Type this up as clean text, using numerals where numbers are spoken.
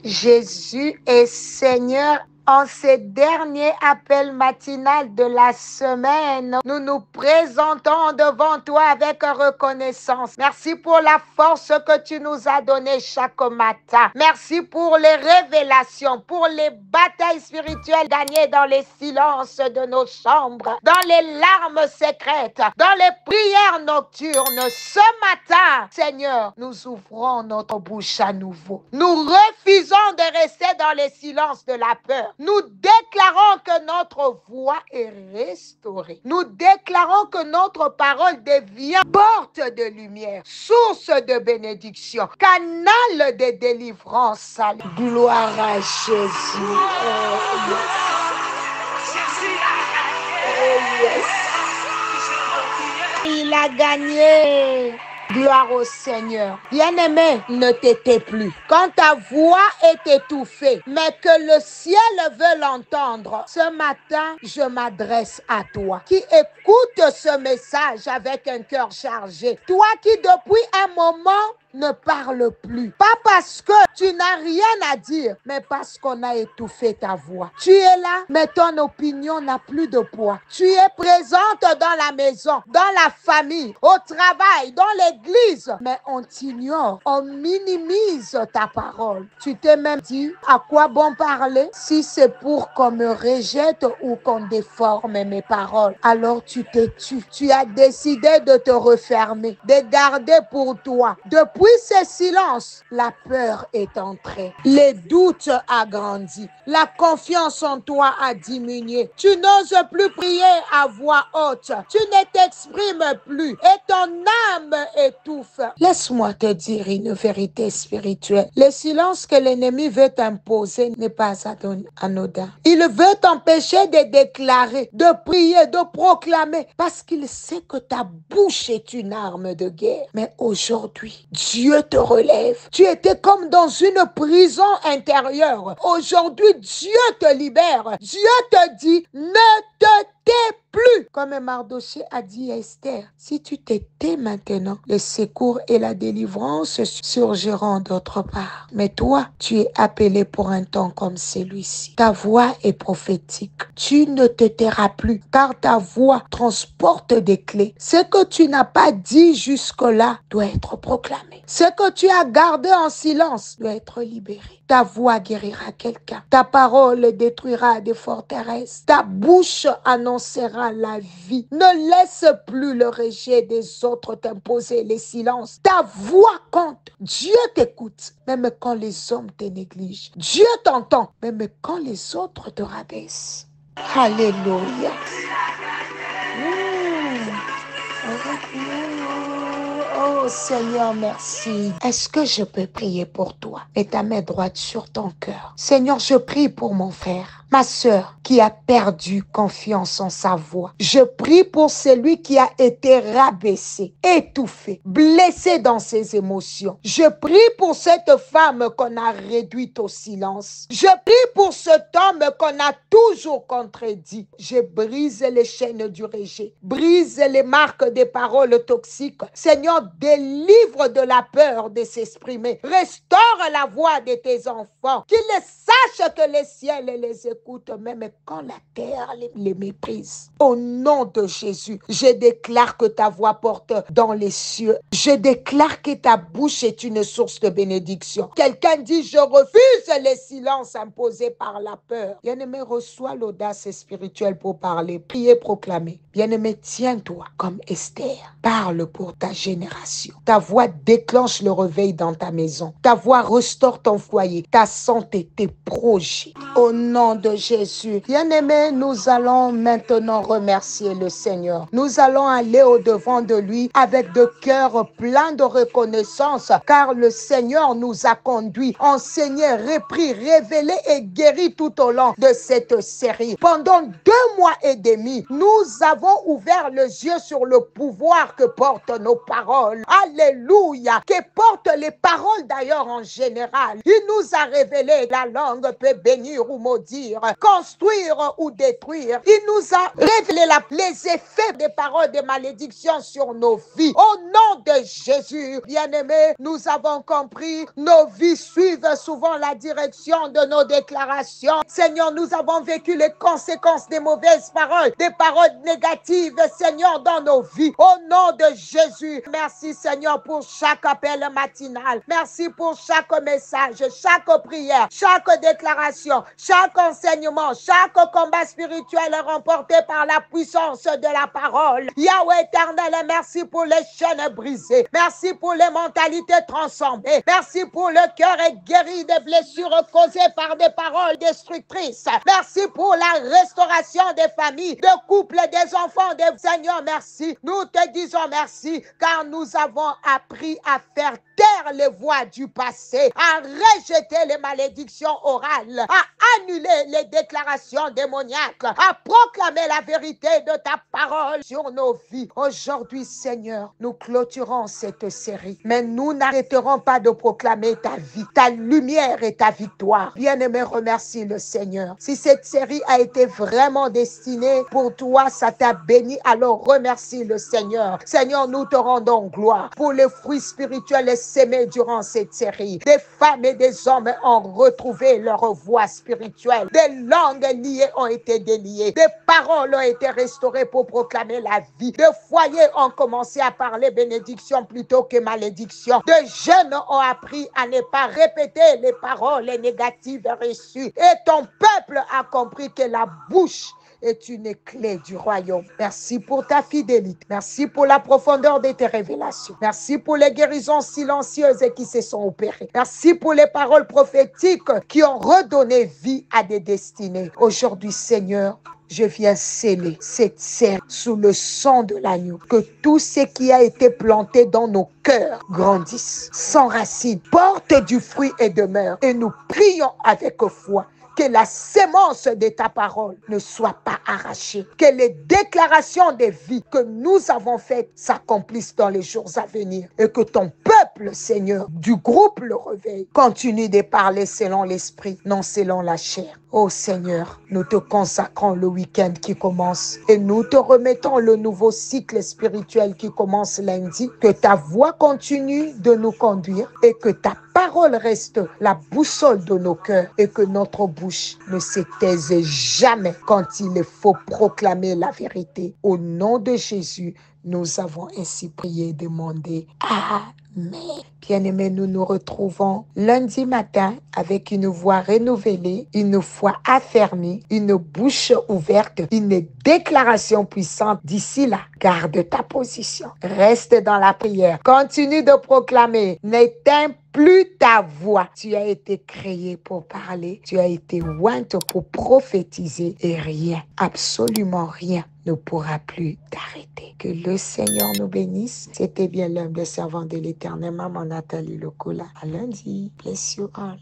Jésus est Seigneur. En ces derniers appels matinal de la semaine, nous nous présentons devant toi avec reconnaissance. Merci pour la force que tu nous as donnée chaque matin. Merci pour les révélations, pour les batailles spirituelles gagnées dans les silences de nos chambres, dans les larmes secrètes, dans les prières nocturnes. Ce matin, Seigneur, nous ouvrons notre bouche à nouveau. Nous refusons de rester dans les silences de la peur. Nous déclarons que notre voix est restaurée. Nous déclarons que notre parole devient porte de lumière, source de bénédiction, canal de délivrance. Gloire à Jésus. Oh, yes. Il a gagné. Gloire au Seigneur. Bien-aimé, ne t'étais plus. Quand ta voix est étouffée, mais que le ciel veut l'entendre, ce matin, je m'adresse à toi qui écoute ce message avec un cœur chargé. Toi qui depuis un moment ne parle plus. Pas parce que tu n'as rien à dire, mais parce qu'on a étouffé ta voix. Tu es là, mais ton opinion n'a plus de poids. Tu es présente dans la maison, dans la famille, au travail, dans l'église, mais on t'ignore, on minimise ta parole. Tu t'es même dit, à quoi bon parler si c'est pour qu'on me rejette ou qu'on déforme mes paroles? Alors tu t'es tu. Tu as décidé de te refermer, de garder pour toi. Depuis ce silence, la peur est entrée. Les doutes a grandi. La confiance en toi a diminué. Tu n'oses plus prier à voix haute. Tu ne t'exprimes plus et ton âme étouffe. Laisse-moi te dire une vérité spirituelle. Le silence que l'ennemi veut t'imposer n'est pas anodin. Il veut t'empêcher de déclarer, de prier, de proclamer parce qu'il sait que ta bouche est une arme de guerre. Mais aujourd'hui, Dieu te relève. Tu étais comme dans une prison intérieure. Aujourd'hui, Dieu te libère. Dieu te dit, ne te tais plus. Comme Mardochée a dit à Esther, si tu te tais maintenant, le secours et la délivrance surgiront d'autre part. Mais toi, tu es appelé pour un temps comme celui-ci. Ta voix est prophétique. Tu ne te tairas plus, car ta voix transporte des clés. Ce que tu n'as pas dit jusque-là doit être proclamé. Ce que tu as gardé en silence doit être libéré. Ta voix guérira quelqu'un. Ta parole détruira des forteresses. Ta bouche annoncera la vie. Ne laisse plus le rejet des autres t'imposer les silences. Ta voix compte. Dieu t'écoute, même quand les hommes te négligent. Dieu t'entend, même quand les autres te rabaissent. Alléluia. Oh Seigneur, merci. Est-ce que je peux prier pour toi? Mets ta main droite sur ton cœur. Seigneur, je prie pour mon frère, ma sœur qui a perdu confiance en sa voix. Je prie pour celui qui a été rabaissé, étouffé, blessé dans ses émotions. Je prie pour cette femme qu'on a réduite au silence. Je prie pour cet homme qu'on a toujours contredit. Je brise les chaînes du rejet, brise les marques des paroles toxiques. Seigneur, délivre de la peur de s'exprimer. Restaure la voix de tes enfants, qu'ils sachent que les ciels les écoutent, même quand la terre les méprise. Au nom de Jésus, je déclare que ta voix porte dans les cieux. Je déclare que ta bouche est une source de bénédiction. Quelqu'un dit, je refuse les silences imposés par la peur. Bien-aimé, reçois l'audace spirituelle pour parler, prier, proclamer. Bien-aimé, tiens-toi comme Esther. Parle pour ta génération. Ta voix déclenche le réveil dans ta maison. Ta voix restaure ton foyer, ta santé, tes projets. Au nom de Jésus. Bien-aimé, nous allons maintenant remercier le Seigneur. Nous allons aller au-devant de lui avec de cœurs pleins de reconnaissance, car le Seigneur nous a conduits, enseigné, repris, révélé et guéri guéri tout au long de cette série. Pendant 2 mois et demi, nous avons ouvert les yeux sur le pouvoir que portent nos paroles. Alléluia. Que portent les paroles d'ailleurs en général. Il nous a révélé que la langue peut bénir ou maudire, construire ou détruire. Il nous a révélé les effets des paroles de malédiction sur nos vies. Au nom de Jésus, bien-aimés, nous avons compris, nos vies suivent souvent la direction de nos déclarations. Seigneur, nous avons vécu les conséquences des mauvaises paroles, des paroles négatives, Seigneur, dans nos vies. Au nom de Jésus, merci Seigneur pour chaque appel matinal. Merci pour chaque message, chaque prière, chaque déclaration, chaque enseignement, chaque combat spirituel remporté par la puissance de la parole. Yahweh éternel, merci pour les chaînes brisées. Merci pour les mentalités transformées. Merci pour le cœur guéri des blessures causées par des paroles destructrices. Merci pour la restauration des familles, des couples, des enfants, des Seigneur, merci. Nous te disons merci car nous avons appris à faire taire les voix du passé, à rejeter les malédictions orales, à annuler les déclarations démoniaques, à proclamer la vérité de ta parole sur nos vies. Aujourd'hui, Seigneur, nous clôturons cette série, mais nous n'arrêterons pas de proclamer ta vie, ta lumière et ta victoire. Bien-aimé, remercie le Seigneur. Si cette série a été vraiment destinée pour toi, ça t'a béni, alors remercie le Seigneur. Seigneur, nous te rendons gloire pour les fruits spirituels sémés durant cette série. Des femmes et des hommes ont retrouvé leur voix spirituelle. Des langues liées ont été déliées. Des paroles ont été restaurées pour proclamer la vie. Des foyers ont commencé à parler bénédiction plutôt que malédiction. Des jeunes ont appris à ne pas répéter les paroles négatives reçues. Et ton peuple a compris que la bouche est une clé du royaume. Merci pour ta fidélité. Merci pour la profondeur de tes révélations. Merci pour les guérisons silencieuses qui se sont opérées. Merci pour les paroles prophétiques qui ont redonné vie à des destinées. Aujourd'hui, Seigneur, je viens sceller cette serre sous le sang de l'agneau. Que tout ce qui a été planté dans nos cœurs grandisse, s'enracine, porte du fruit et demeure. Et nous prions avec foi que la sémence de ta parole ne soit pas arrachée. Que les déclarations de vie que nous avons faites s'accomplissent dans les jours à venir. Et que ton peuple, Seigneur, du groupe Le Réveil, continue de parler selon l'esprit, non selon la chair. Oh Seigneur, nous te consacrons le week-end qui commence et nous te remettons le nouveau cycle spirituel qui commence lundi. Que ta voix continue de nous conduire et que ta parole reste la boussole de nos cœurs et que notre bouche ne se taise jamais quand il faut proclamer la vérité. Au nom de Jésus, nous avons ainsi prié et demandé. Amen. Bien-aimés, nous nous retrouvons lundi matin avec une voix renouvelée, une foi affermie, une bouche ouverte, une déclaration puissante. D'ici là, garde ta position. Reste dans la prière. Continue de proclamer. N'éteins plus ta voix. Tu as été créé pour parler. Tu as été oint pour prophétiser et rien, absolument rien ne pourra plus t'arrêter. Que le Seigneur nous bénisse. C'était bien l'humble servant de l'Éternel, Maman Nathalie Lokola. À lundi. Bless you all.